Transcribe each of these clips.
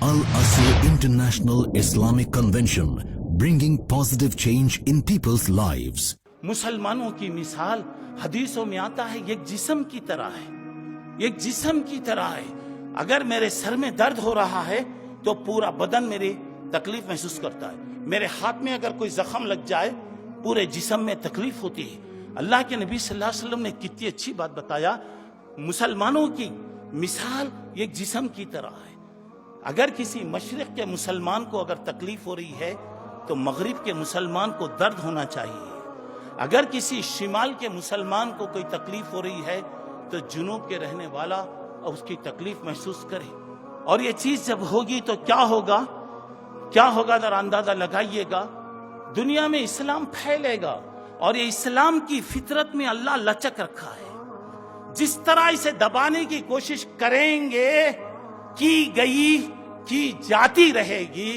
Al-Asr International Islamic Convention, bringing positive change in people's lives. मुसलमानों की मिसाल हदीसों में आता है, एक जिस्म की तरह है, एक जिस्म की तरह है। अगर मेरे सर में दर्द हो रहा है तो पूरा बदन मेरी तकलीफ महसूस करता है। मेरे हाथ में अगर कोई जख्म लग जाए पूरे जिस्म में तकलीफ होती है। अल्लाह के नबी सल्लल्लाहु अलैहि वसल्लम ने कितनी अच्छी बात बताया, मुसलमानों की मिसाल एक जिस्म की तरह है। अगर किसी मशरिक के मुसलमान को अगर तकलीफ हो रही है तो मगरिब के मुसलमान को दर्द होना चाहिए। अगर किसी शिमाल के मुसलमान को कोई तकलीफ हो रही है तो जुनूब के रहने वाला उसकी तकलीफ महसूस करे। और ये चीज जब होगी तो क्या होगा, क्या होगा जरा अंदाजा लगाइएगा। दुनिया में इस्लाम फैलेगा और ये इस्लाम की फितरत में अल्लाह लचक रखा है। जिस तरह इसे दबाने की कोशिश करेंगे की जाती रहेगी,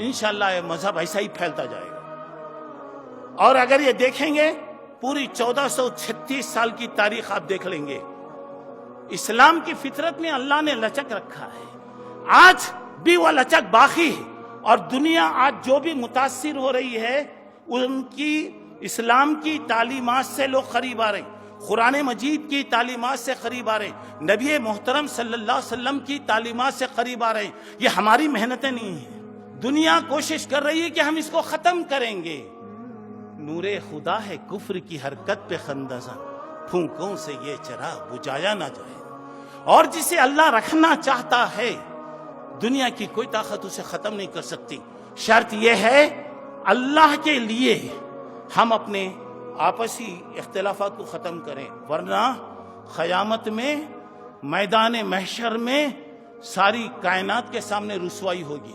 इंशाअल्लाह ये मजहब ऐसा ही फैलता जाएगा। और अगर ये देखेंगे पूरी 1436 साल की तारीख आप देख लेंगे, इस्लाम की फितरत में अल्लाह ने लचक रखा है। आज भी वह लचक बाकी है और दुनिया आज जो भी मुतासिर हो रही है उनकी इस्लाम की तालीमात से लोग करीब आ रहे हैं, कुरान मजीद की तालीमात से करीब आ रहे हैं, नबी मोहतरम सल्लल्लाहु अलैहि वसल्लम की तालीमात से करीब आ रहे हैं। ये हमारी मेहनतें नहीं है। दुनिया कोशिश कर रही है कि हम इसको खत्म करेंगे। नूरे खुदा है कुफ्र की हरकत पे खंदसा, फूंकों से ये चिराग बुझाया ना जाए। और जिसे अल्लाह रखना चाहता है दुनिया की कोई ताकत उसे खत्म नहीं कर सकती। शर्त यह है अल्लाह के लिए हम अपने आपसी इख्तिलाफात को खत्म करें, वरना क़यामत में मैदान महशर में सारी कायनात के सामने रुसवाई होगी।